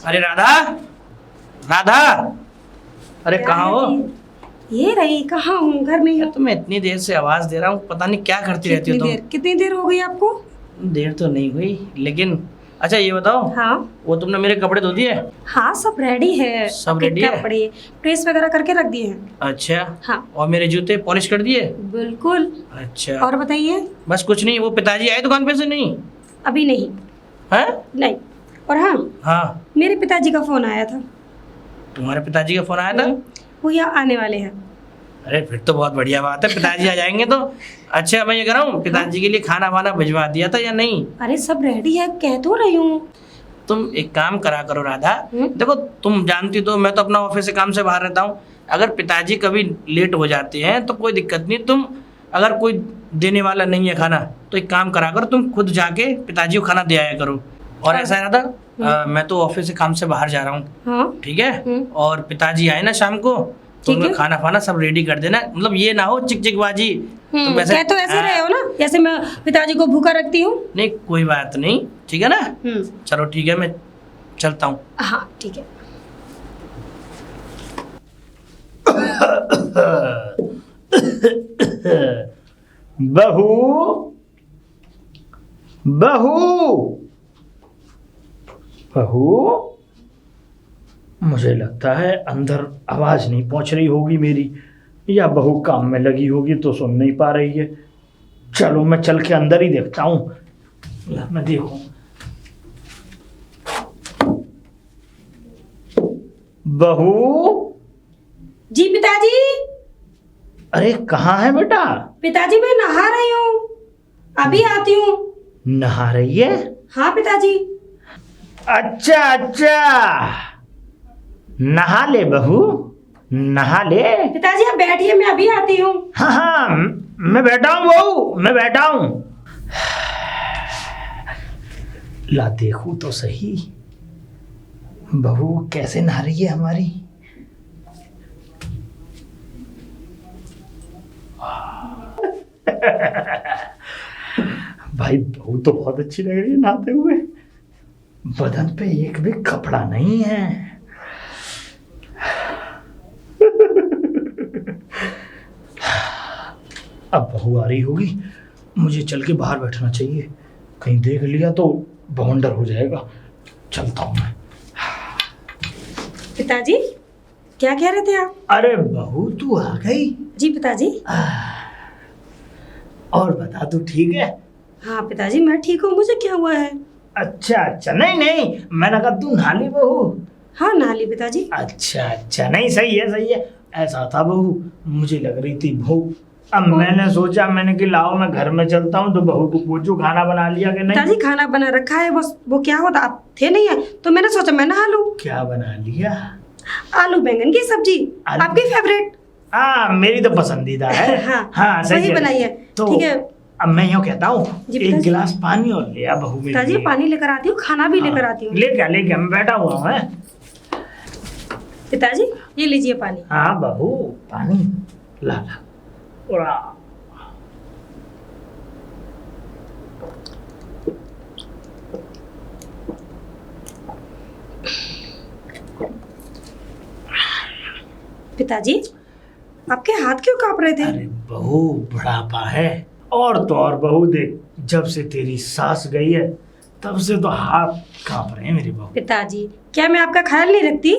अरे राधा, राधा, अरे कहाँ हो? ये रही, कहाँ हूँ? घर में ही यार हूँ। तुम्हें इतनी देर से आवाज दे रहा हूँ, पता नहीं क्या करती रहती हो तुम। कितनी देर हो गई आपको? देर तो नहीं हुई, लेकिन अच्छा ये बताओ, हाँ वो तुमने मेरे कपड़े धो दिए? हाँ, सब रेडी है। सब रेडी है? कपड़े प्रेस वगैरह करके रख दिए हैं। अच्छा। हाँ और मेरे जूते पॉलिश कर दिए? बिल्कुल। अच्छा। और बताइए। बस कुछ नहीं, वो पिताजी आए दुकान पे से? नहीं अभी नहीं। है? नहीं। और हाँ, हाँ। मेरे पिताजी का फोन आया था। तुम्हारे पिताजी का फोन आया था? वो यहाँ आने वाले हैं। अरे फिर तो बहुत बढ़िया बात है, पिताजी आ जाएंगे तो। अच्छा मैं ये कह रहा हूँ, पिताजी के लिए खाना वाना भिजवा दिया था या नहीं? अरे सब रेडी है, कह तो रही हूँ। तुम एक काम करा करो राधा, देखो तुम जानती तो, मैं तो अपना ऑफिस से काम से बाहर रहता हूँ। अगर पिताजी कभी लेट हो जाते हैं तो कोई दिक्कत नहीं, तुम अगर कोई देने वाला नहीं है खाना तो एक काम करा करो, तुम खुद जाके पिताजी को खाना दे आया करो। और ऐसा है राधा, मैं तो ऑफिस से काम से बाहर जा रहा हूँ। हाँ ठीक है? और पिताजी आए ना शाम को तो ठीक है। उनका खाना फाना सब रेडी कर देना, मतलब ये ना हो चिक चिक बाजी। तुम वैसे कह तो ऐसे रहे हो ना, जैसे मैं पिताजी को भूखा रखती हूँ। नहीं कोई बात नहीं, ठीक है ना? चलो ठीक है, मैं चलता हूँ। हाँ ठीक है। बहू, बहू, बहू, मुझे लगता है अंदर आवाज नहीं पहुंच रही होगी मेरी, या बहू काम में लगी होगी तो सुन नहीं पा रही है। चलो मैं चल के अंदर ही देखता हूँ। मैं देखूं। बहू। जी पिताजी। अरे कहाँ है बेटा? पिताजी मैं नहा रही हूँ, अभी आती हूँ। नहा रही है? हाँ पिताजी। अच्छा अच्छा, नहा ले बहू, नहा ले। पिताजी आप बैठिए, मैं अभी आती हूँ। हाँ हाँ, मैं बैठा हूँ बहू, मैं बैठा हूँ। ला देखूं तो सही, बहू कैसे नहा रही है हमारी। भाई बहू तो बहुत अच्छी लग रही है नहाते हुए, बदन पे एक भी कपड़ा नहीं है। अब बहू आ रही होगी, मुझे चल के बाहर बैठना चाहिए, कहीं देख लिया तो बवंडर हो जाएगा। चलता हूं मैं। पिताजी क्या कह रहे थे आप? अरे बहू तू आ गई? जी पिताजी। और बता तू ठीक है? हाँ पिताजी मैं ठीक हूँ, मुझे क्या हुआ है? अच्छा अच्छा, नहीं नहीं, मैंने कहा तू नहा ली बहू। हाँ नहा ली पिताजी। अच्छा अच्छा, नहीं सही है सही है। ऐसा था बहू, मुझे लग रही थी भूख, अब मैंने सोचा, मैंने कि लाओ मैं घर में चलता हूँ तो बहू को पूछूं खाना बना लिया कि नहीं। पिताजी खाना बना रखा है, बस वो क्या होता, आप थे नहीं है तो मैंने सोचा मैं नहा लूं। क्या बना लिया? आलू बैंगन की सब्जी, आलू- आपकी फेवरेट। हाँ मेरी तो पसंदीदा है। हाँ सही वही है। बनाई है। तो ठीक है अब मैं यूँ कहता हूँ, जी एक पिताजी। गिलास पानी और ले आ बहू मेरे पिताजी लिए। पानी लेकर आती हूँ, खाना भी लेकर आती हूँ। ले गया मैं बैठा हुआ हूँ। पिताजी ये लीजिए पानी। हाँ बहू पानी ला ला। उड़ा। पिताजी आपके हाथ क्यों कांप रहे थे? अरे बहू बुढ़ापा है, और तो और बहू देख, जब से तेरी सास गई है तब से तो हाथ कांप रहे हैं मेरी बहू। पिताजी क्या मैं आपका ख्याल नहीं रखती?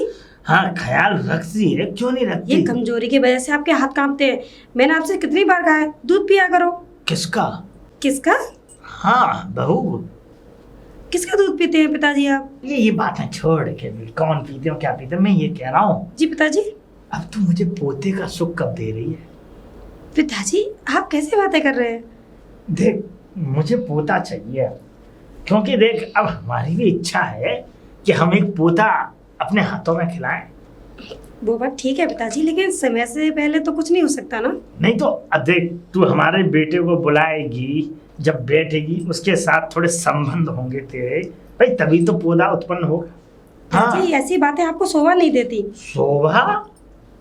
हाँ ख्याल रखती है, क्यों नहीं ये रखती? कमजोरी की वजह से आपके हाथ कांपते हैं। मैंने आपसे कितनी बार कहा है दूध पिया करो। किसका? किसका? हाँ बहू, किसका दूध पीते हैं पिताजी आप? ये बातें छोड़ के भी कौन पीते हो क्या पीते हो, मैं ये कह रहा हूँ, जी पिताजी। अब तू मुझे पोते का सुख कब दे रही है? पिताजी आप कैसे बातें कर रहे हैं? देख मुझे पोता चाहिए, क्योंकि देख अब हमारी भी इच्छा है कि हम एक पोता अपने हाथों में खिलाएं। वो बात ठीक है पिताजी, लेकिन समय से पहले तो कुछ नहीं हो सकता ना। नहीं तो अब देख, तू हमारे बेटे को बुलाएगी, जब बैठेगी उसके साथ थोड़े संबंध होंगे तेरे, भाई तभी तो पौधा उत्पन्न होगा। पिताजी ऐसी बातें आपको शोभा नहीं देती। शोभा?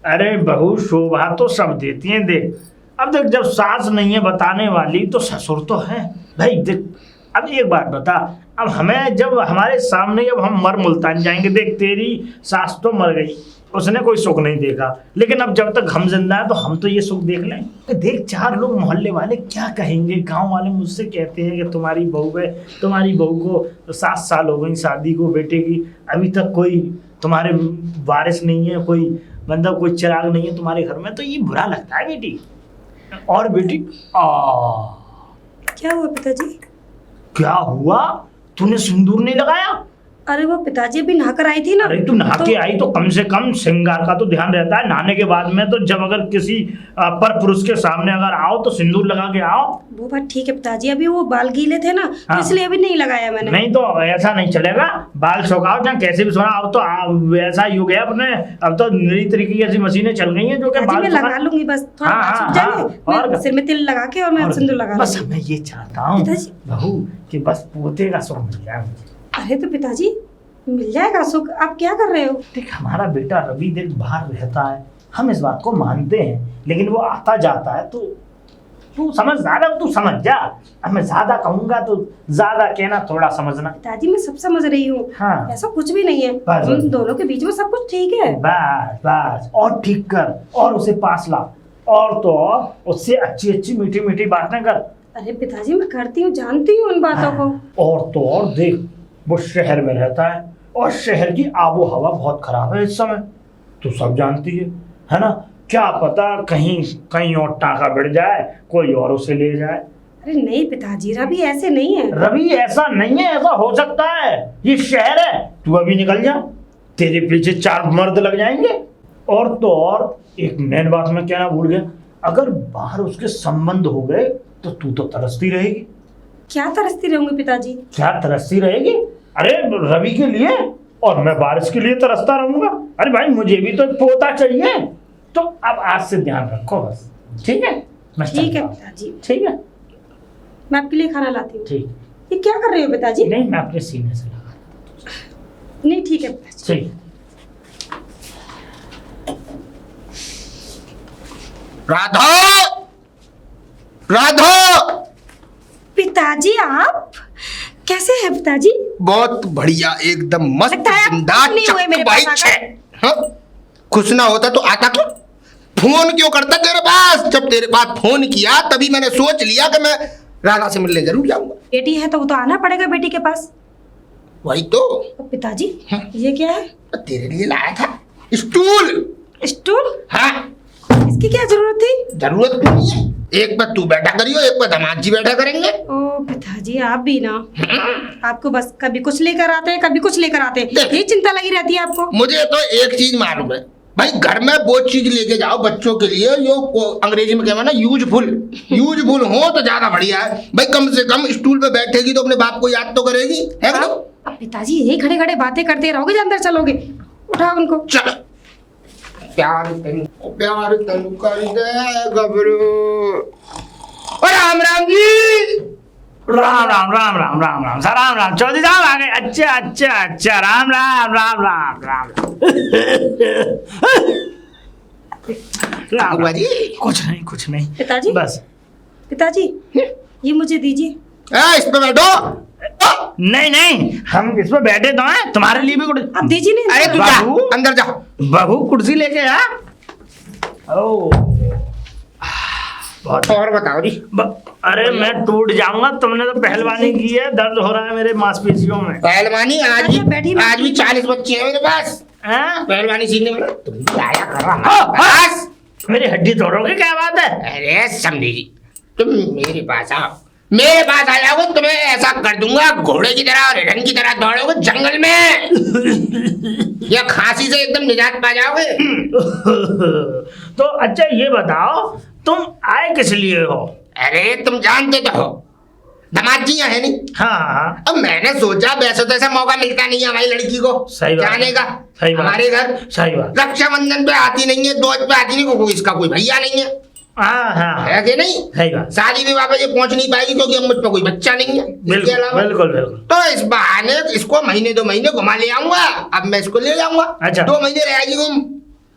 अरे बहू शोभा तो सब देती हैं। देख अब देख, जब सास नहीं है बताने वाली तो ससुर तो है भाई। देख अब एक बात बता, अब हमें जब हमारे सामने जब हम मर मुल्तान जाएंगे, देख तेरी सास तो मर गई, उसने कोई सुख नहीं देखा, लेकिन अब जब तक हम जिंदा हैं तो हम तो ये सुख देख लें। देख 4 लोग मोहल्ले वाले क्या कहेंगे, गांव वाले मुझसे कहते हैं कि तुम्हारी बहू है, तुम्हारी बहू को 7 साल हो गई शादी को बेटे की, अभी तक कोई तुम्हारे वारिस नहीं है, कोई मतलब कोई चिराग नहीं है तुम्हारे घर में, तो ये बुरा लगता है बेटी। और बेटी क्या हुआ पिताजी? क्या हुआ, तूने सिंदूर नहीं लगाया? अरे वो पिताजी अभी नहाकर आई थी ना। अरे तू नहा के आई तो कम से कम श्रृंगार का तो ध्यान रहता है। नहाने के बाद में तो जब अगर किसी पर पुरुष के सामने अगर आओ तो सिंदूर लगा के आओ। वो बात ठीक है पिताजी, अभी वो बाल गीले थे ना, हाँ। इसलिए अभी नहीं लगाया मैंने। नहीं तो ऐसा नहीं चलेगा, बाल सुखाओ चाहे कैसे भी सुना। अब तो ऐसा युग है अपने, अब तो नई तरीके की ऐसी मशीनें चल गई हैं जो कि पिताजी बाल मैं लगा लूंगी, बस थोड़ा हाँ, बाल हाँ, सूख जाएंगे, हाँ, और मैं सिर में तेल लगा के और मैं सिंदूर लगा बस लूंगी। मैं ये चाहता हूँ पिताजी। बहू कि बस पोते का सुख मिल जाए मुझे। अरे तो पिताजी मिल जाएगा सुख, आप क्या कर रहे हो? देख हमारा बेटा रवि देख बाहर रहता है, हम इस बात को मानते हैं, लेकिन वो आता जाता है तो तू समझदार है, तू समझ जा। अब मैं ज्यादा कहूंगा तो ज्यादा कहना, थोड़ा समझना। पिताजी मैं सब समझ रही हूँ, हाँ। ऐसा कुछ भी नहीं है, बस। हम दोनों के बीच में सब कुछ ठीक है। बस बस, और ठीक कर, और उसे पास ला, और तो और उससे अच्छी अच्छी मीठी मीठी बातें कर। अरे पिताजी मैं करती हूँ, जानती हूँ उन बातों को। और तो और देख वो शहर में रहता है और शहर की आबो हवा बहुत खराब है इस समय, तू सब जानती है ना। क्या पता कहीं कहीं और टाका बढ़ जाए, कोई और उसे ले जाए। अरे नहीं पिताजी, रवि ऐसे नहीं है। रवि ऐसा नहीं है, ऐसा हो सकता है, ये शहर है, तू अभी निकल जा, तेरे पीछे 4 मर्द लग जाएंगे। और तो और एक मेन बात मैं कहना भूल गया, अगर बाहर उसके संबंध हो गए तो तू तो तरसती रहेगी। क्या तरसती रहूंगी पिताजी? क्या तरसती रहेगी? अरे रवि के लिए, और मैं बारिश के लिए तरसता रहूंगा। अरे भाई मुझे भी तो एक पोता चाहिए। तो अब आज से ध्यान रखो बस, ठीक है? मैं ठीक है चलता हूँ। पिताजी, ठीक है, मैं आपके लिए खाना लाती हूँ। ठीक। ये क्या कर रहे हो पिताजी? नहीं मैं अपने सीने से लगा, नहीं ठीक है पिताजी। ठीक। राधा, राधा, पिताजी आप कैसे हैं पिताजी? बहुत बढ़िया, एकदम मस्त, लगता है आप जिंदा, खुश नहीं हुए मेरे चक भाई पास छे। हाँ? खुश ना होता तो आता क्यों? फोन क्यों करता तेरे पास? जब तेरे पास फोन किया तभी मैंने सोच लिया कि मैं राधा से मिलने जरूर जाऊंगा। बेटी है तो वो तो आना पड़ेगा बेटी के पास। वही तो तो पिताजी हाँ? ये क्या है? तेरे लिए लाया था स्टूल। स्टूल? हाँ, इसकी क्या जरूरत थी? जरूरत क्यों नहीं है? एक पर तू बैठा करियो, एक पर दामाद जी बैठा करेंगे। ओ पिताजी आप भी ना, आपको बस कभी कुछ लेकर आते हैं कभी कुछ लेकर आते हैं, देख। यही चिंता लगी रहती है आपको। मुझे तो एक चीज मालूम है भाई, घर में वो चीज लेके जाओ बच्चों के लिए जो अंग्रेजी में कहना यूजफुल हो तो ज्यादा बढ़िया है भाई। कम से कम स्टूल पे बैठेगी तो अपने बाप को याद तो करेगी, है कि नहीं? अब पिताजी यही खड़े खड़े बातें करते रहोगे या अंदर चलोगे? उठाओ उनको। चलो, प्यार तनु कर दे गबरू। ओ राम राम जी। राम राम राम राम राम राम सर, राम राम चौधरी साहब आ गए। अच्छा अच्छा अच्छा, राम राम राम राम राम राम बुआ जी। कुछ नहीं पिताजी? बस। पिताजी ये मुझे दीजिए। इस पे बैठो। नहीं नहीं, हम इस पे बैठे तो हैं, तुम्हारे लिए भी कुछ। आप दीजिए नहीं। अरे तू जा, बाबू। अंदर जा। बहू कुर्सी लेके आ। ओ बहुत। और बताओ जी। अरे मैं टूट जाऊंगा, तुमने तो पहलवानी की है, दर्द हो रहा है मेरे मांसपेशियों में। पहलवानी आज बैठी भी 40 बच्चे हैं मेरे पास हैं? पहलवानी सीखने में। तुम भी आया करो हमारे पास। मेरी हड्डी तोड़ोगे, क्या बात है? अरे समझी जी, तुम मेरे पास आओ, मेरे पास आ जाओगे, तुम्हें ऐसा कर दूंगा घोड़े की तरह और हिरन की तरह दौड़ोगे जंगल में, या खांसी से एकदम निजात पा जाओगे। तो अच्छा ये बताओ, तुम आए किस लिए हो? अरे तुम जानते तो हो दामाद जी यहाँ है नहीं। हाँ अब मैंने सोचा वैसे तो ऐसा मौका मिलता नहीं है हमारी लड़की को सही बात। जाने का सही बात। हमारे घर। सही बात। रक्षाबंधन पे आती नहीं है, दोस्त पे आती नहीं, कोई इसका कोई भैया नहीं है, हाँ है कि नहीं? सही बात। शादी विवाह पे ये पहुंच नहीं पाएगी क्योंकि अब मुझ पर कोई बच्चा नहीं है। इसके बिल्कुल अलावा बिल्कुल बिल्कुल। तो इस बहाने इसको महीने 2 महीने घुमा ले आऊंगा। अब मैं इसको ले जाऊंगा। अच्छा। 2 महीने रहेगी, घूम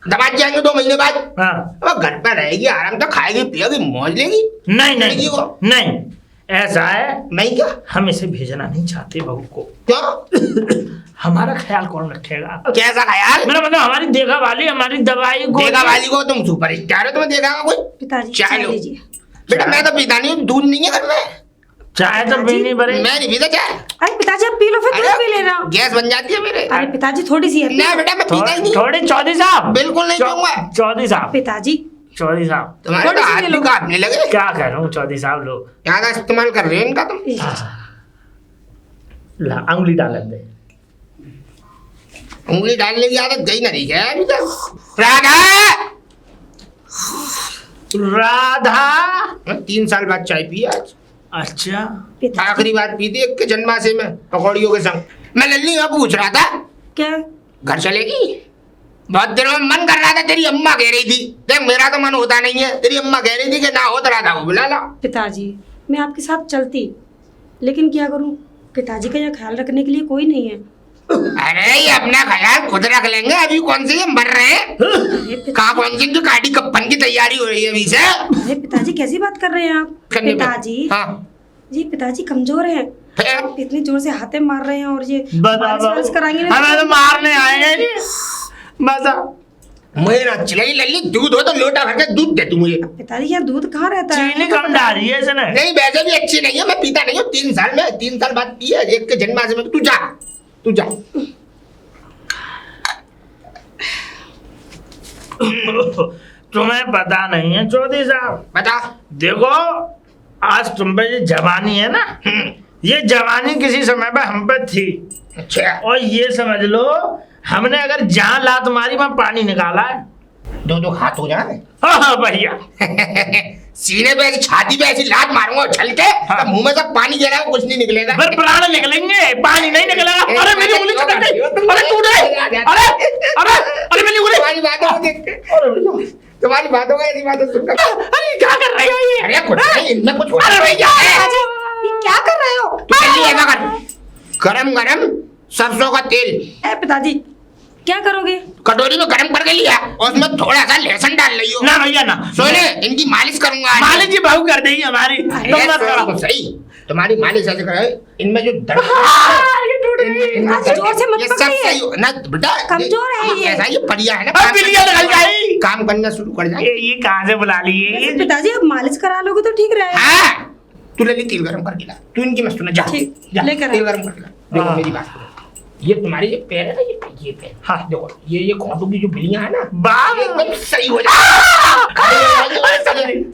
दबाद जाएंगे 2 महीने बाद। हाँ अब घर पर रहेगी, आराम से खाएगी पिएगी, मौज लेगी। नहीं लड़की नहीं को नहीं, ऐसा है, नहीं क्या? हम इसे भेजना नहीं चाहते बहू को। क्यों? हमारा ख्याल कौन रखेगा? कैसा ख्याल? मेरा मतलब हमारी देखा वाली, हमारी दवाई देखा वाली को तुम सुपर स्टार हो, तुम्हें देखा होगा कोई? पिताजी चाय चाय लो। लीजिए। बेटा मैं तो पीता नहीं हूँ, दूध नहीं है घर में। चाय तो पीनी पड़े। मैं नहीं पीता चाय। अरे पिताजी आप पी लो, फिर दूध पी लेना। गैस बन जाती है मेरे। अरे पिताजी थोड़ी सी है, पी ना लो। बेटा मैं पीता ही नहीं। थोड़ी चौधरी साहब, बिल्कुल नहीं पीऊंगा। चौधरी साहब, पिताजी चौधरी साहब, तुम्हारे थोड़ी तो सी हाथ ले भी लो। कांपने लगे। क्या कह रहा हूँ चौधरी साहब, लोग क्या का इस्तेमाल कर रहे हो इनका तुम? ला अंगुली डाल दे। उंगली डालने की आदत गई ना रही है अभी तक। राधा, राधा 3 साल बाद चाय पी आज। अच्छा, पिताजी आखिरी बार पी थी एक जन्माशय में पकौड़ियों के संग। मैं लल्ली मैं पूछ रहा था क्या? घर चलेगी? बहुत दिनों में मन कर रहा था, तेरी अम्मा कह रही थी। देख मेरा तो मन होता नहीं है, तेरी अम्मा कह रही थी कि ना हो तो राधा को बुला ला। पिताजी मैं आपके साथ चलती, लेकिन क्या करूं, पिताजी का यहाँ ख्याल रखने के लिए कोई नहीं है। अरे ये अपना ख्याल खुद रख लेंगे, अभी कौन से ये मर रहे हैं? अरे कहा कौन सी गाड़ी कप्पन की तैयारी हो रही है अभी से? अरे पिताजी कैसी बात कर रहे हैं आप? करने में। पिताजी हाँ जी पिताजी कमजोर हैं। फिर? आप इतनी जोर से हाथे मार रहे हैं और ये बता मालिश कराएंगे ना हमें तो मारने आएंगे जी। बता मुझे ना चिल्लाई लल्ली, दूध हो तो लोटा भर के दूध दे तू मुझे। पिताजी यहाँ दूध कहाँ रहता है? चीनी कम डाली है इसने। नहीं वैसे भी अच्छी नहीं है, मैं पीता नहीं हूँ। 3 साल बाद पिया एक के जन्माशय में। तू जा, तू जा। तुम्हें पता नहीं है चौधरी साहब, बता। देखो आज तुम पे ये जवानी है ना, ये जवानी किसी समय पे हम पे थी। अच्छा और ये समझ लो हमने अगर जहाँ लात मारी वहाँ पानी निकाला है। 2 हाथ हो जाए। हाँ भैया, सीने पे ऐसी छाती पे ऐसी लात मारूंगा उछल के, हाँ। तो मुंह में से पानी गिरा कुछ नहीं निकलेगा। फिर प्राण निकलेंगे, पानी नहीं निकलेगा। अरे मेरी उंगली चटक गई, अरे टूट गई, अरे अरे अरे मेरी उंगली। तुम्हारी बातों को देख के, तुम्हारी बातों का ऐसी बातें सुनकर, अरे क्या कर रहे हो ये? अरे कुछ नहीं, इनमें कुछ अरे भैया, पिताजी ये क्या कर रहे हो? तू जल्दी ऐसा कर, गरम गरम सरसों का तेल ए पिताजी क्या करोगे? कटोरी में गरम करके लिया और उसमें थोड़ा सा लहसुन डाल रही हो। ना भैया ना, सोने इनकी मालिश करूंगा आज। मालिक जी बहू कर देगी हमारी। अरे तुम मत सोने करो। को सही, तुम्हारी मालिश ऐसे करे, इनमें जो दर्द ये टूट गई। इनमें आज जोर से मत ये सब पकड़िए। सही हो ना बेटा। कमजोर है ये। ऐसा ये बढ़िया है ना, अब बिल्लियाँ निकल जाएगी। काम करना शुरू कर जाए। ये कहाँ से बुला लिए ये? पिताजी अब मालिश करा लोगे तो ठीक रहेगा। हाँ तू ले ली तेल गरम करके ला, तू इनकी मत सुना। जा ठीक, जा, लेकर तेल आ। गरम करके ला। देखो हाँ। मेरी बात सुनो, ये तुम्हारे ये पैर है ना, ये पैर, हाँ। देखो ये खोटू की जो बिल्लियां है ना, बाप, एकदम सही हो जाए।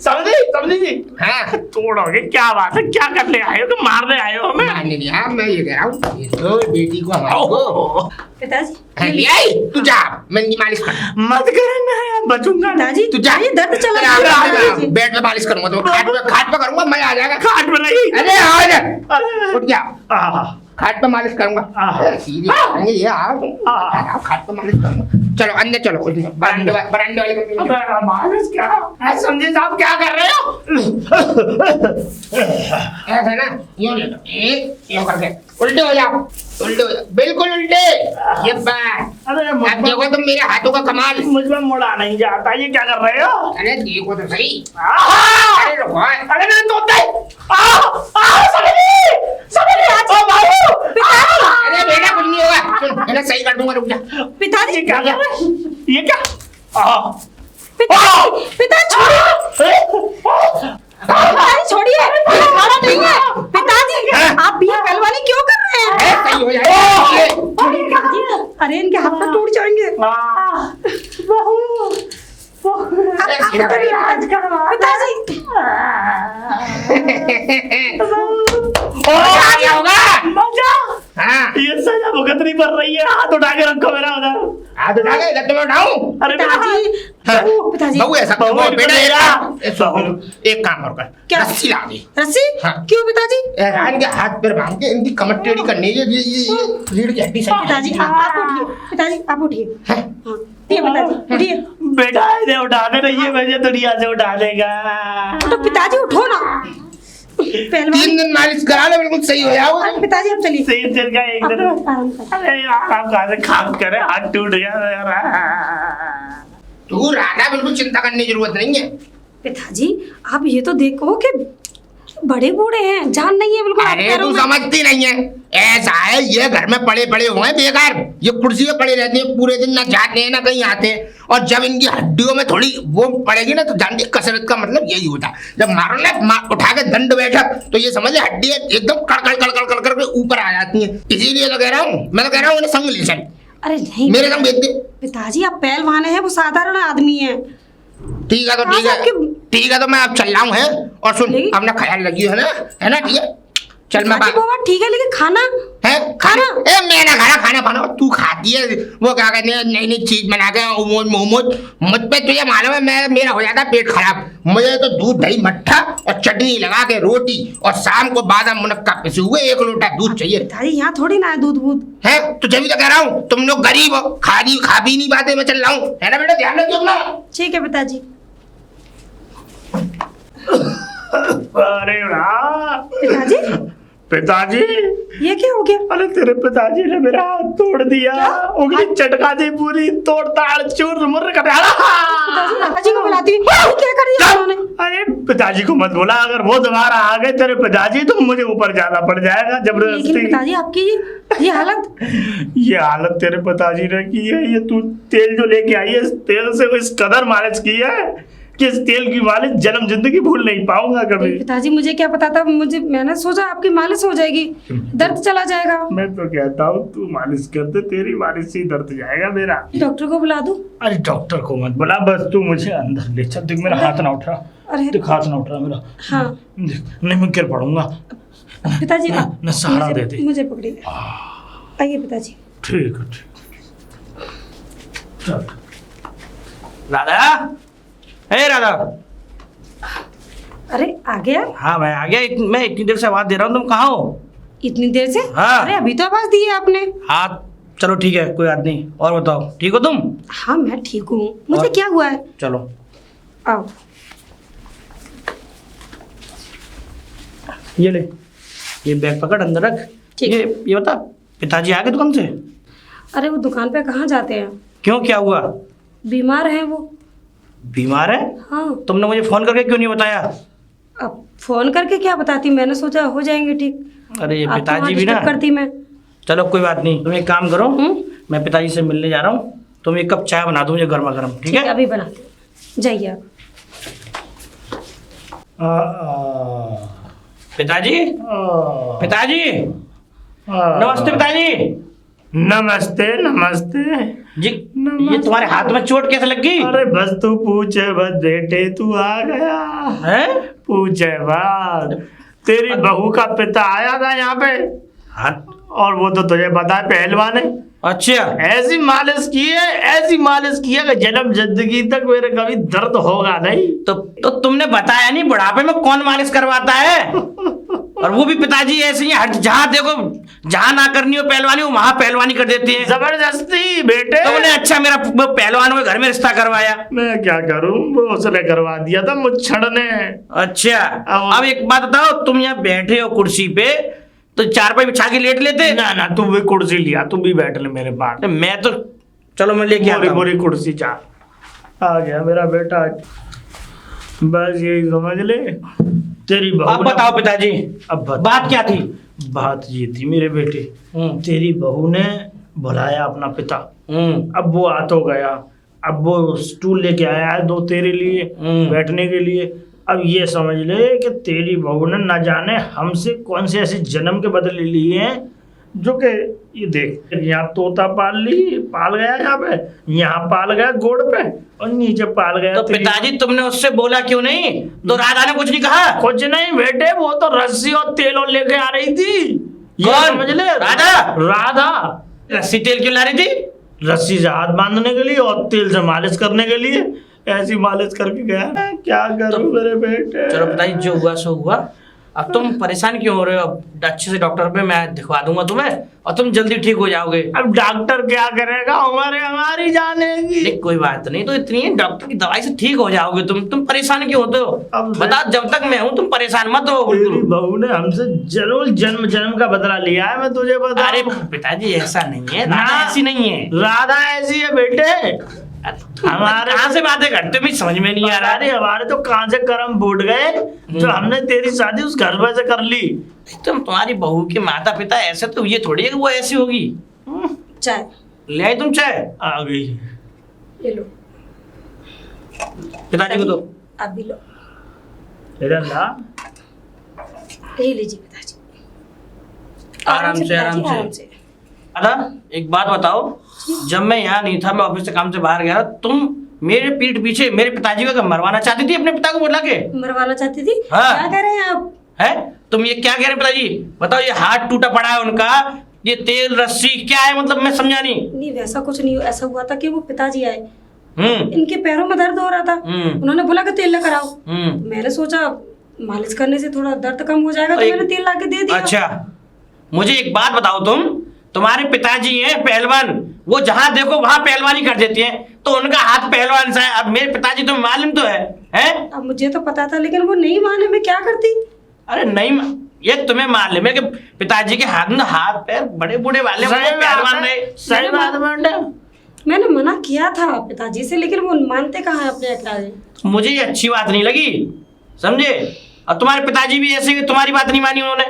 समझी समझी जी। हाँ तोड़ोगे, क्या बात है, क्या करने आए हो? कि मारने आए हो हमें? नहीं नहीं हाँ, मैं ये कह रहा हूँ, ये तो बेटी को हमारी को पिताजी हाँ, ले आई। तू जा, मैं इनकी मालिश कर। मत करना है, बचूंगा नहीं। पिताजी तू जा, ये दर्द चला तेरा गया। आराम से पिताजी। बेड पे मालिश करूंगा, तो खाट पे करूंगा, मैं आ जाएगा। खाट में नहीं। अरे आओ इधर, उठ जा, आहा, खाट पे मालिश करूंगा। हाँ। सीधे करेंगे ये, आओ खाट पे मालिश करूंगा। चलो अंदर चलो, बरामदे वाले कमरे में। अबे मालिश क्या? ऐ समझे साहब क्या कर रहे हो? ऐसा ना, यूं ले लो, एक यूं करके उल्टे हो जाओ, उल्टे हो जाओ, बिल्कुल उल्टे। ये बात अरे अब मुझ देखो तुम मेरे हाथों का कमाल। में मुड़ा नहीं जाता, ये क्या कर रहे हो? अरे देखो तो सही। आहा! अरे रुको, अरे मेरे तोते! समझी! ओ बाबू! अरे बेटा कुछ नहीं होगा, सुन मैं सही कर दूंगा, रुक जा। पिताजी ये क्या कर रहे हैं? ये क्या? आहा! पिताजी पिताजी छोड़िए, पिताजी छोड़िए, ये खाना नहीं है। पिताजी आप भी पहलवानी क्यों कर रहे हैं? अरे सही हो जाएगा। छोड़िए पिताजी, अरे इनके हाथ में टूट जाएंगे। अरे सीधा कर। पिताजी और क्या होगा? मजा! हाँ ये सजा भुगतनी पड़ रही है। हाथ उठा के रखो मेरा उधर। हाथ उठा के इधर तुम्हें उठाऊं? अरे मेरा पिताजी पिताजी बहू ऐसा बहू, बहू, बेटा मेरा। एक काम और कर, क्या? रस्सी ला दे। रस्सी हाँ। क्यों पिताजी? इनके हाथ पैर बांध के इनकी कमर टेढ़ी करनी है। ये रीढ़ की हड्डी सही पिताजी आप उठिए, पिताजी आप उठिए। है। हाँ ठीक है पिताजी उठिए। बेटा इन्हें उठाने रही है, मुझे दुनिया से उठा देगा। तो पिताजी उठो ना, पहलवान। 3 दिन मालिश करा लो, बिल्कुल सही हो जाओगे। पिताजी आप चलिए। सही चल गया एक दिन। आराम कर। अरे यार आप कहाँ से काम करे, हाथ टूट गया मेरा। तू राधा बिल्कुल चिंता करने की जरूरत नहीं है। पिताजी आप ये तो देखो कि बड़े बूढ़े हैं, जान नहीं है बिल्कुल। अरे तू समझती नहीं है, ऐसा है ये घर में पड़े पड़े हुए हैं बेकार, ये कुर्सी पे पड़े रहते हैं पूरे दिन, ना जाते हैं ना कहीं आते हैं। और जब इनकी हड्डियों में थोड़ी वो पड़ेगी ना तो जानती, कसरत का मतलब यही होता है, जब मारो ना उठा के दंड बैठक तो ये समझ हड्डी एकदम कड़कड़ कड़कड़ कड़कड़ के ऊपर आ जाती है। इसीलिए तो कह रहा हूँ, मैं तो कह रहा हूँ संग ले चल। अरे नहीं मेरे संग भेज दे। पिताजी, आप पहलवान है, वो साधारण आदमी है। ठीक है तो ठीक है, ठीक है तो मैं अब चल रहा हूँ है। और सुन अपना ख्याल रखियो है ना ठीक है, चल मैं वो बात ठीक है, लेकिन खाना है खाना ए मैं ना खाना खाना तू खाती है वो क्या कहते हैं नई नई चीज बना के मोमोज, मुझ पे तुझे मालूम है मैं मेरा हो जाता है पेट खराब। मुझे तो दूध दही मट्ठा और चटनी लगा के रोटी और शाम को बादाम मुनक्का पिसे हुए 1 लोटा दूध चाहिए। पिताजी यहाँ थोड़ी ना है दूध वूध है, तो जब तो कह रहा हूँ तुम लोग गरीब हो, खा भी नहीं पाते, मैं चल रहा हूँ है ना बेटा, ध्यान रखियो अपना। ठीक है पिताजी। अरे पिताजी पिताजी, ये क्या हो गया? अरे तेरे पिताजी ने मेरा हाथ तोड़ दिया, उंगली चटका दी पूरी, तोड़ ताड़ चूर मुर पिताजी को बुलाती हूँ, क्या कर दिया उन्होंने? अरे पिताजी को मत बोला, अगर वो दोबारा आ गए तेरे पिताजी तो मुझे ऊपर जाना पड़ जाएगा लेकिन जबरदस्ती। पिताजी आपकी ये हालत ये हालत तेरे पिताजी ने की है। ये तू तेल जो लेके आई है, इस तेल से इस कदर मालिश की है कि इस तेल की मालिश जन्म जिंदगी भूल नहीं पाऊंगा कभी। पिताजी मुझे क्या पता था, मैंने सोचा आपकी मालिश हो जाएगी, दर्द चला जाएगा। मैं तो कहता हूँ तू मालिश कर दे, तेरी मालिश से ही दर्द जाएगा मेरा। डॉक्टर को बुला दूं? अरे डॉक्टर को मत बुला, बस तू मुझे अंदर ले चल। देख मेरा हाथ ना उठ रहा, अरे देख हाथ ना उठ रहा मेरा। हाँ देख, नहीं मैं गिर पड़ूंगा। पिताजी न सहारा दे दे। मुझे पकड़िए, आइए पिताजी। ठीक है ठीक। चल राधा, हे राधा। अरे आ गया? हाँ मैं आ गया, मैं इतनी देर से आवाज दे रहा हूँ, तुम कहाँ हो? इतनी देर से? हाँ। अरे अभी तो आवाज दी है आपने। हाँ चलो ठीक है, कोई बात नहीं। और बताओ ठीक हो तुम? हाँ मैं ठीक हूँ। मुझे और? क्या हुआ है? चलो आओ। ये ले, ये बैग पकड़, अंदर रख। ठीक। ये बता, पिताजी आ गए दुकान से? अरे वो दुकान पे कहाँ जाते हैं, क्यों, क्या हुआ? बीमार हैं वो। बीमार है? हाँ। तुमने मुझे फोन करके क्यों नहीं बताया? अब फोन करके क्या बताती, मैंने सोचा हो जाएंगे ठीक। अरे ये आपको पिताजी वहाँ भी ना। disturb करती मैं। चलो कोई बात नहीं, तुम एक काम करो, मैं पिताजी से मिलने जा रहा हूँ, तुम एक कप चाय बना दो मुझे गर्मा गर्म, ठीक है? अभी बनाते हैं। जाइए आप। पिताजी, पिताजी, नमस्ते पिताजी। नमस्ते नमस्ते जी, ये तुम्हारे हाथ में चोट कैसे लग गई? अरे बस तू पूछे बस बेटे, तू आ गया हैं? पूछे बस। तेरी बहू का पिता आया था यहाँ पे, हाँ। और वो तो तुझे पता है पहलवान है। अच्छा, ऐसी मालिश की है, ऐसी मालिश की है कि जन्म जिंदगी तक मेरे कभी दर्द होगा नहीं। तो तुमने बताया नहीं, बुढ़ापे में कौन मालिश करवाता है? और वो भी पिताजी ऐसे ही हट, जहाँ देखो जहाँ ना करनी हो पहलवानी, वो वहाँ पहलवानी कर देती है जबरदस्ती बेटे। तो उन्हें अच्छा मेरा पहलवान के घर में रिश्ता करवाया। मैं क्या करूं, वो उसने करवा दिया था मुच्छड़ ने। अच्छा, अब एक बात बताओ, तुम यहाँ बैठे हो कुर्सी पे, तो चारपाई बिछा के लेट लेते? ना ना, तू भी कुर्सी लिया, तू भी बैठ ले मेरे पास। मैं तो, चलो मैं लेके आता हूँ। पूरी कुर्सी चाह आ गया मेरा बेटा, बस यही समझ ले। तेरी बहू अब बताओ पिताजी, अब बता। बात क्या थी? बात ये थी मेरे बेटे, तेरी बहू ने बुलाया अपना पिता, अब वो आ तो गया, अब वो स्टूल लेके आया है 2 तेरे लिए बैठने के लिए। अब ये समझ ले कि तेरी बहू ने न जाने हमसे कौन से ऐसे जन्म के बदले लिए हैं, जो कि ये देख, यहाँ तोता पाल गया, यहाँ पे, यहाँ पाल गया गोड़ पे, और नीचे पाल गया। तो पिताजी तुमने उससे बोला क्यों नहीं? तो राधा ने कुछ नहीं कहा? कुछ नहीं बेटे, वो तो रस्सी और तेल और लेके आ रही थी। ये कौन? समझ ले, राधा? राधा रस्सी तेल क्यों ला रही थी? रस्सी से हाथ बांधने के लिए और तेल से मालिश करने के लिए। ऐसी मालिश करके गया, क्या करूं मेरे बेटे। चलो पिताजी, जो हुआ सो हुआ। अब तुम परेशान क्यों हो रहे हो? अब अच्छे से डॉक्टर पे मैं दिखवा दूंगा तुम्हें, और तुम जल्दी ठीक हो जाओगे। अब डॉक्टर क्या करेगा, हमारी जानेगी। नहीं कोई बात नहीं, तो इतनी डॉक्टर की दवाई से ठीक हो जाओगे तुम परेशान क्यों होते हो? अब बता, जब तक मैं हूँ तुम परेशान मत हो। तेरी बहू ने हमसे जरूर जन्म जन्म का बदला लिया है, मैं तुझे बता। अरे पिताजी ऐसा नहीं है, राधा ऐसी नहीं है। राधा ऐसी है बेटे, हमारे कहाँ से बातें करते हो, मुझे समझ में नहीं आ रहा। अरे हमारे तो कहाँ से कर्म फूट गए जो हमने तेरी शादी उस घर में से कर ली। तुम तुम्हारी बहू के माता पिता ऐसे, तो ये थोड़ी है कि वो ऐसी होगी। चाय ले आई तुम चाय? आ गई। ले लो, पिताजी को दो। आप भी लो, इधर ला। ये लीजिए पिताजी। आराम से, पिताजी, आराम से। दादा एक बात बताओ, जब मैं यहाँ नहीं था, मैं ऑफिस से काम से बाहर गया, तुम मेरे पीठ पीछे मेरे पिताजी को मरवाना चाहती थी अपने पिता को बुला के? मरवाना चाहती थी? हाँ। क्या कह रहे हैं आप? है तुम ये क्या कह रहे हैं पिताजी? बताओ, ये हाथ टूटा पड़ा है उनका, ये तेल रस्सी क्या है, मतलब मैं समझा नहीं। नहीं वैसा कुछ नहीं, ऐसा हुआ था कि वो पिताजी आए, हम्म इनके पैरों में दर्द हो रहा था, उन्होंने बोला कि तेल लेकर आओ। हम्म मैंने सोचा मालिश करने से थोड़ा दर्द कम हो जाएगा, तो मैंने तेल लाके दे दिया। अच्छा, मुझे एक बात बताओ, तुम्हारे पिताजी हैं पहलवान, वो जहां देखो वहां पहलवानी कर देती हैं, तो उनका हाथ पहलवान सा है। अब मेरे पिताजी तो मालूम तो है? अब मुझे तो पता था, लेकिन वो नहीं माने, मैं क्या करती? अरे नहीं, ये तुम्हें मालूम है कि पिताजी के हाथ में हाथ पैर बड़े बूढ़े वाले, वो पहलवान रहे। सही बात बेटा। मैंने मना किया था पिताजी से, लेकिन वो मानते कहाँ है अपने आगे। मुझे ये अच्छी बात नहीं लगी, समझे? और तुम्हारे पिताजी भी ऐसे, तुम्हारी बात नहीं मानी उन्होंने।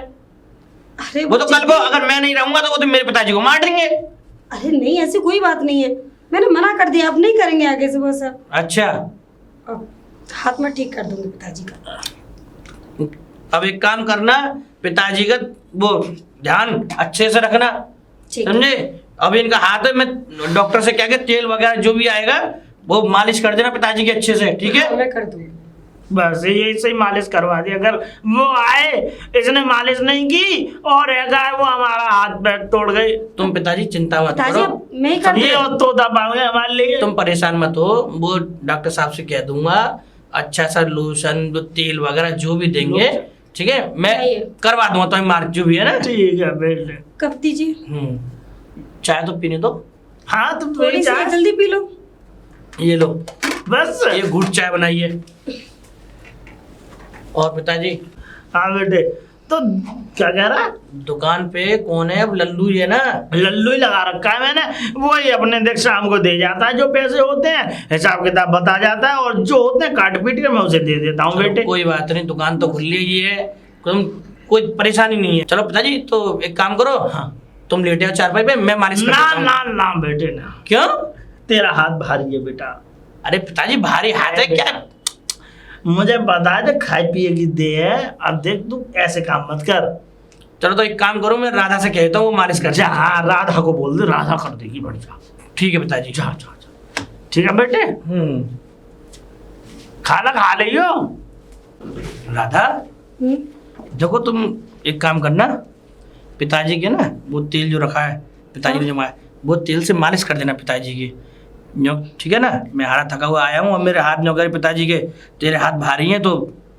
अरे वो तो कल को अगर मैं नहीं रहूंगा तो वो तो मेरे पिताजी को मार देंगे। अरे नहीं, ऐसी कोई बात नहीं है, मैंने मना कर दिया, अब नहीं करेंगे आगे से वो सब। अच्छा, अब हाथ में ठीक कर दूंगी पिताजी का। अब एक काम करना, पिताजी का वो ध्यान अच्छे से रखना, ठीक है। समझे? अब इनका हाथ है, मैं डॉक्टर से क्या के तेल वगैरह जो भी आएगा वो मालिश कर देना पिताजी के अच्छे से, ठीक है? मैं कर दूंगी। बस यही सही मालिश करवा दी। अगर वो आए, इसने मालिश नहीं की और वो हमारा हाथ पैर तोड़ गए। तुम पिताजी चिंता मत पिताजी करो, अब मैं ही कर ये और तो दबाओगे हमारे लिए। तुम परेशान मत हो, वो डॉक्टर साहब से कह दूंगा अच्छा सा लोशन, जो तेल वगैरह जो भी देंगे, ठीक है, मैं चाहिए। करवा दूंगा तुम्हें मार्क जो भी है ना। ठीक है बेटे। कब दीजिए? चाय तो पीने दो। हाँ तुम थोड़ी सी जल्दी पी लो। ये लो, बस ये घूट चाय बनाइए। और पिताजी? हाँ बेटे, तो क्या कह रहा? दुकान पे कौन है अब? लल्लू ही है ना? लल्लू ही लगा रखा है मैंने, वही अपने देख शाम को दे जाता है, जो पैसे होते हैं हिसाब किताब बता जाता है, और जो होते हैं काट पीट के मैं उसे दे देता हूँ बेटे। कोई बात नहीं, दुकान तो खुली ही है, तुम कोई परेशानी नहीं है। चलो पिताजी, तो एक काम करो, हाँ तुम लेटे हो चारपाई पे, मैं मालिश कर ना देता हूँ। ना ना बेटे ना। क्यों? तेरा हाथ भारी है बेटा। अरे पिताजी भारी हाथ है क्या? मुझे पता है जो खाए पिए की दे है, अब देख तू ऐसे काम मत कर। चलो तो एक काम करो, मैं राधा से कहता हूँ वो मालिश कर जा, हाँ राधा को बोल दे, राधा कर देगी बढ़िया। ठीक है पिताजी। जा जा जा। ठीक है बेटे, खाना खा लियो। राधा देखो, तुम एक काम करना, पिताजी के ना वो तेल जो रखा है पिताजी ने जमाया, वो तेल से मालिश कर देना पिताजी की, ठीक है ना? मैं हारा थका हुआ आया हूँ, और मेरे हाथ में अगर पिताजी के, तेरे हाथ भारी हैं तो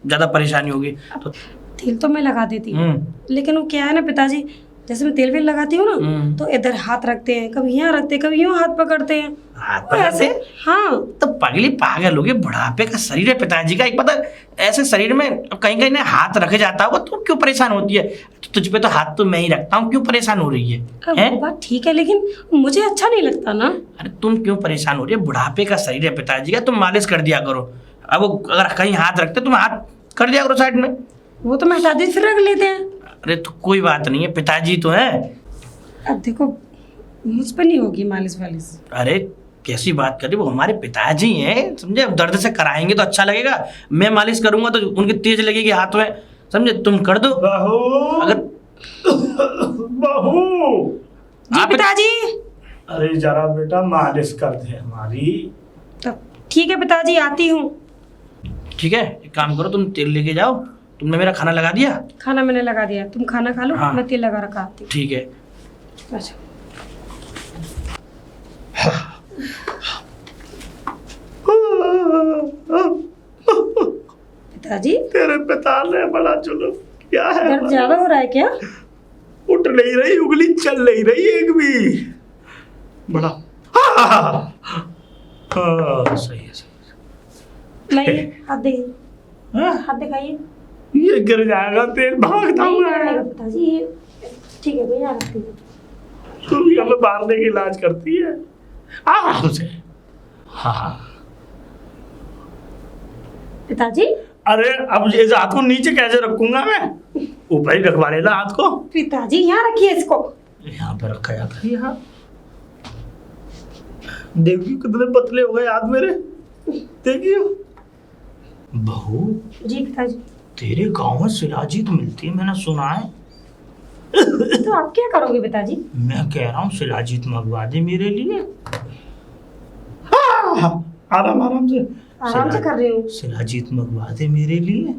ज़्यादा परेशानी होगी। तो तेल तो मैं लगा देती हूँ, लेकिन वो क्या है ना पिताजी, जैसे मैं तेल वेल लगाती हूँ ना, तो इधर हाथ रखते हैं, कभी यहाँ रखते हैं, कभी यूँ हाथ पकड़ते हैं। हाथ वो पकड़ते ऐसे, हैं? हाँ। तो पगली पागल होगी, बुढ़ापे का शरीर है पिताजी का, एक पता ऐसे शरीर में कहीं कहीं ना हाथ रखे जाता होगा, तो क्यों परेशान होती है? तो तुझ पे तो हाथ तो मैं ही रखता हूँ, क्यों परेशान हो रही है? अब वो बात ठीक है, लेकिन मुझे अच्छा नहीं लगता ना। अरे तुम क्यों परेशान हो रही है? बुढ़ापे का शरीर है पिताजी का, तुम मालिश कर दिया करो। अब वो अगर कहीं हाथ रखते तुम हाथ कर दिया करो साइड में। वो तो मैं हटा दी, फिर रख लेते हैं। अरे तो कोई बात नहीं है, पिताजी तो है। अब देखो, मुझ पर नहीं होगी मालिश वालिश। अरे कैसी बात कर रही, वो हमारे पिताजी हैं, समझे? अब दर्द से कराएंगे तो अच्छा लगेगा, मैं मालिश करूंगा तो उनकी तेज लगेगी हाथ में, समझे? तुम कर दो। बहू, अगर बहू जी आप पिताजी। अरे जरा बेटा मालिश कर दे हमारी। तब ठीक है पिताजी, आती हूँ। ठीक है, एक काम करो, तुम तेल लेके जाओ। तुमने मेरा खाना लगा दिया? खाना मैंने लगा दिया, तुम खाना खा लो, हाँ। मैं तेल लगा रखा आती ठीक है। हूँ। अच्छा। पिताजी, तेरे पिता ने बड़ा चलो क्या है? दर्द ज्यादा हो रहा है क्या? उठ नहीं रही, उंगली चल नहीं रही एक भी। बड़ा हाँ, सही है सही है। लाइए, हाथ देखिए, हाँ? हाथ दिखाइए। ये गिर जाएगा, तेल भागता नहीं हुआ गिरेगा है। पिताजी, ये ठीक है भैया, रखती हूँ। तू भी हमें मारने की इलाज करती है। आ उसे हाँ। पिताजी अरे अब इस हाथ को नीचे कैसे रखूंगा मैं? ऊपर ही रखवा लेना हाथ को। पिताजी यहाँ रखिए इसको। यहाँ पे रखा जाता है यहाँ। देखियो कितने पतले हो गए हाथ मेरे। देखियो। बहू जी पिताजी। तेरे गांव में शिलाजीत मिलती है, मैंने सुना है। तो आप क्या करोगे पिताजी? मैं कह रहा हूँ शिलाजीत मंगवा दे मेरे लिए। हाँ, आराम आराम से। आराम से कर रही हूँ। शिलाजीत मंगवा दे मेरे लिए।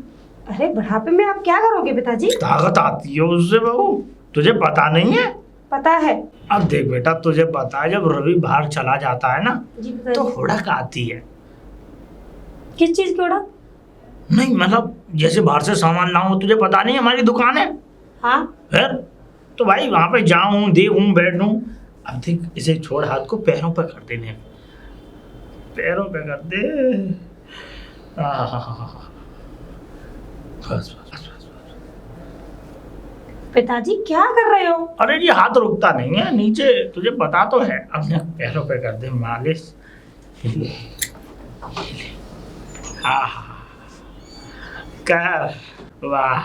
अरे बुढ़ापे में आप क्या करोगे पिताजी? ताकत आती है उससे बहू, तुझे पता नहीं है? पता है। अब देख बेटा, तुझे पता है जब रवि बाहर चला जाता है ना जी तो पिताजी। हुड़क आती है। किस चीज की उड़क? नहीं मतलब जैसे बाहर से सामान लाऊं, तुझे पता नहीं हमारी दुकान है। हाँ। फिर तो भाई वहां पे जाऊं, देखूं, बैठूं। अब देख इसे छोड़, हाथ को पैरों पे कर देने, पैरों पे कर दे। बस बस बस बस। पिताजी क्या कर रहे हो? अरे ये हाथ रुकता नहीं है नीचे, तुझे पता तो है। अपने पैरों पे कर दे मालिश। कर। वाह,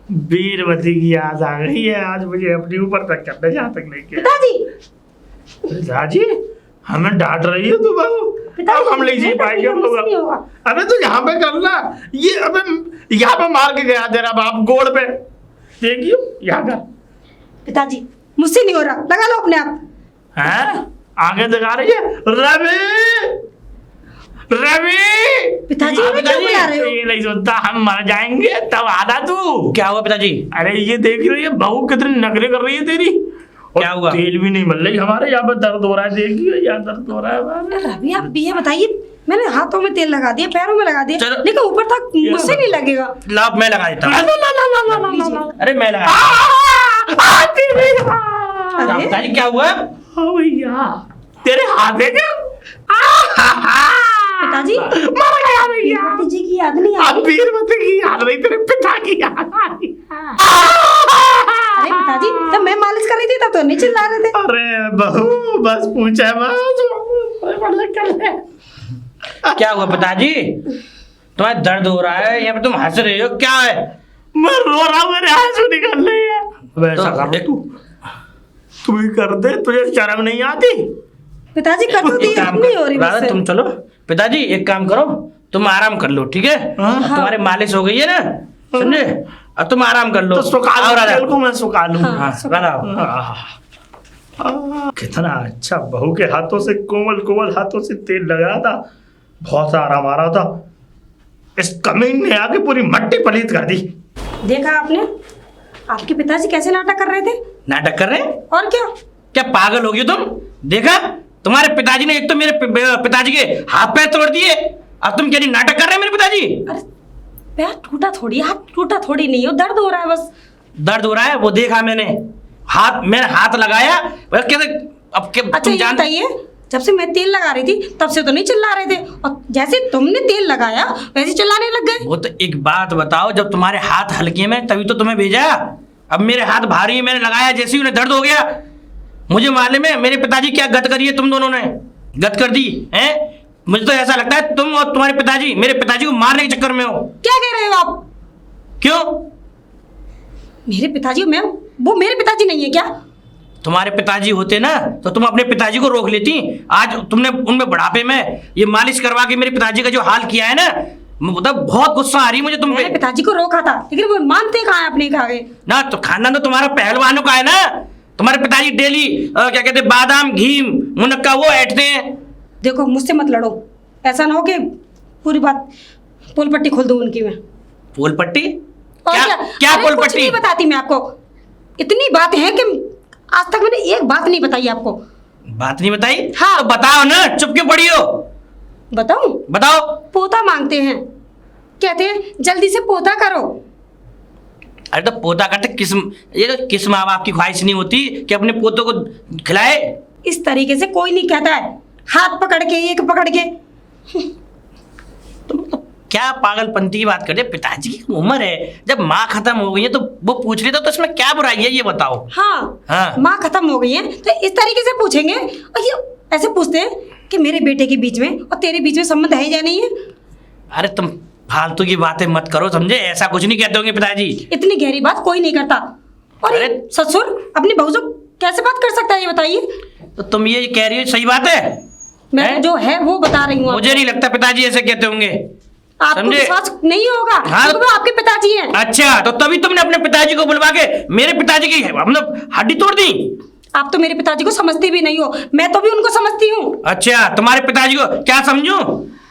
वीरवती की याद आ गई है आज मुझे अपने ऊपर तक करने, जहाँ तक नहीं किया। पिताजी राजी हमें डांट रही है तू बहू। अब हम नहीं जी पाएंगे हम लोग। नहीं होगा। अबे तू यहाँ पे करना, ये अबे यहाँ पे मार के गया तेरा बाप गोड़ पे, देखियो यहाँ का। पिताजी मुझसे नहीं हो रहा, लगा लो अपने आप। हैं आगे दिखा रही है। रवि रवि पिताजी हमें क्यों बुला रहे हो? ये नहीं सुनता, हम मर जाएंगे तब आधा तू। क्या हुआ पिताजी? अरे ये देख रही है बहू कितनी नखरे कर रही है तेरी। और क्या हुआ? तेल भी नहीं मिल रही हमारे यहाँ पे, दर्द हो रहा है, देखियो यहाँ दर्द हो रहा है हमारे। रवि आप ये बताइए, मैंने हाथों में तेल लगा दिया, पैरों में लगा दिया, चलो। लेकिन ऊपर तक मुझसे नहीं लगेगा। लाभ मैं लगा देता ला, हूँ। ला, ला, ला, ला, ला, ला, ला। अरे मैं लगा। अरे पिताजी क्या हुआ? हाँ भैया तेरे हाथ है क्या? पिताजी मर गया भैया। वीरवती जी की याद नहीं आ अब रही? वीरवती की याद नहीं, तेरे पिता की याद आ रही है। अरे पिताजी तब मैं मालिश कर रही थी तब तो नहीं चिल्ला रहे थे। अरे बहू बस पूछा बस। क्या हुआ पिताजी? तुम्हें दर्द हो रहा है, यहाँ पे तुम हंस रहे हो, क्या है? मैं रो रहा हूँ, मेरे आंसू निकल रहे हैं। वैसा कर दे तू ही कर दे, तुझे शर्म नहीं आती? पिताजी कर तो दी, नहीं हो रही राधा मुझसे। तुम चलो। पिताजी एक काम करो, तुम आराम कर लो, ठीक है? हाँ। अब तुम्हारे मालिश हो गई है ना, समझे? अब तुम आराम कर लो। तो सुखा आओ लो राधा। तेल को, मैं सुखा लूँ। हाँ राधा आओ। कितना अच्छा, बहू के हाथों से, कोमल कोमल हाथों से तेल लग रहा था, बहुत आराम आ रहा था। इस कमीन ने आके पूरी मट्टी पलीत कर दी। देखा आपने, आपके पिताजी कैसे नाटक कर रहे थे? नाटक कर रहे हैं? और क्या? क्या पागल हो गई तुम? देखा तुम्हारे पिताजी ने एक तो मेरे पिताजी के हाथ पैर तोड़ दिए, अब तुम कह रही नाटक कर रहे हैं मेरे पिताजी? अरे पैर टूटा थोड़ी, हाथ टूटा थोड़ी नहीं हो, दर्द हो रहा है बस। दर्द हो रहा है वो देखा मैंने, मैंने हाथ लगाया, वह कहते अब क्या अच्छा तुम ये जान। बताइए, जब से मैं तेल लगा रही थी तब से तो नहीं चिल्ला रहे थे, और जैसे तुमने तेल लगाया वैसे चिल्लाने लग गए। वो तो एक बात बताओ, जब तुम्हारे हाथ हल्के में तभी तो तुम्हें भेजा, अब मेरे हाथ भारी है, मैंने लगाया जैसे ही उन्हें दर्द हो गया। मुझे मालूम है मेरे पिताजी क्या गत करी है, तुम दोनों ने गत कर दी है। मुझे तो ऐसा लगता है तुम और तुम्हारे पिताजी मेरे पिताजी को मारने के चक्कर में हो। क्या कह रहे हो आप? क्यों? मेरे पिताजी, मैं वो मेरे पिताजी नहीं है क्या? तुम्हारे पिताजी होते ना तो तुम अपने पिताजी को रोक लेती। आज तुमने उनमें बुढ़ापे में ये मालिश करवा के मेरे पिताजी का जो हाल किया है ना, मतलब बहुत गुस्सा आ रही है मुझे तुम पे। मैंने पिताजी को रोका था, लेकिन वो मानते कहाँ है अपने आगे। ना तो खानदान तो तुम्हारा पहलवानों का है ना। तुम्हारे पिताजी डेली क्या कहते हैं बादाम घी मुनक्का वो ऐठते हैं। देखो मुझसे मत लड़ो, ऐसा ना हो कि पूरी बात पोल पट्टी खोल दूं उनकी मैं। पोल पट्टी? और क्या अरे पोल कुछ पट्टी? नहीं बताती मैं आपको, इतनी बात है कि आज तक मैंने एक बात नहीं बताई आपको। बात नहीं बताई? हाँ। तो बताओ ना, चुप क्यों पड़ी हो? बताऊं? बताओ। पोता मांगते हैं, कहते हैं जल्दी से पोता करो। अरे तो पोता करते ये तो किस माँ बाप की ख्वाहिश नहीं होती कि अपने पोतों को खिलाए? इस तरीके से कोई नहीं कहता है, हाथ पकड़ के, एक पकड़ के। तुम तो क्या पागलपंती की बात करते? पिताजी की उम्र है, जब माँ खत्म हो गई है तो वो पूछ रही तो इसमें क्या बुराई है ये बताओ। हाँ, हाँ। माँ खत्म हो गई है तो इस तरीके से पूछेंगे, और ये ऐसे पूछते हैं कि मेरे बेटे के बीच में और तेरे बीच में संबंध है या नहीं है? अरे तुम फालतू की बातें मत करो, समझे? ऐसा कुछ नहीं कहते होंगे पिताजी। इतनी गहरी बात कोई नहीं करता। और अरे ससुर अपनी बहू से कैसे बात कर सकता है, ये बताइए? तो तुम ये कह रही हो सही बात है? मैं हैं? जो है वो बता रही हूँ। मुझे नहीं लगता पिताजी ऐसे कहते होंगे। आपको समझे? विश्वास नहीं होगा हाँ। क्योंकि वो आपके पिताजी हैं। अच्छा, तो तभी तुमने अपने पिताजी को बुलवा के मेरे पिताजी की मतलब हड्डी तोड़ दी। आप तो मेरे पिताजी को समझती भी नहीं हो, मैं तो भी उनको समझती हूँ। अच्छा, तुम्हारे पिताजी को क्या समझूं?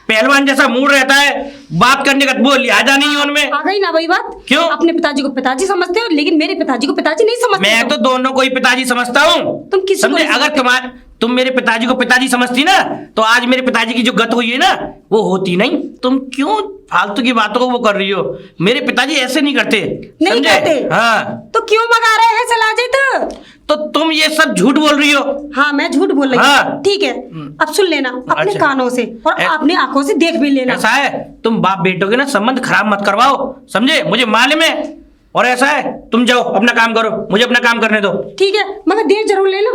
पहलवान जैसा मूड रहता है, बात करने का वो लिहाजा नहीं है उनमें। आ गई ना वही बात? क्यों? अपने पिताजी को पिताजी समझते हो, लेकिन मेरे पिताजी को पिताजी नहीं समझते मैं हो। तो दोनों को ही पिताजी समझता हूँ। तुम किसी को समझे? नहीं अगर तुम मेरे पिताजी को पिताजी समझती ना, तो आज मेरे पिताजी की जो गत हुई है ना, वो होती नहीं। तुम क्यों फालतू की बातों को वो कर रही हो? मेरे पिताजी ऐसे नहीं करते। नहीं समझे? करते? हाँ। तो क्यों मंगा रहे हैं सलाजित? तो तुम ये सब झूठ बोल रही हो। हाँ, मैं झूठ बोल रही हूँ। हाँ। ठीक है, अब सुन लेना अपने अच्छा। कानों से और अपनी आंखों से देख भी लेना। ऐसा है, तुम बाप बेटों के ना संबंध खराब मत करवाओ, समझे? मुझे मालूम है। और ऐसा है, तुम जाओ अपना काम करो, मुझे अपना काम करने दो। ठीक है, मगर देर जरूर लेना।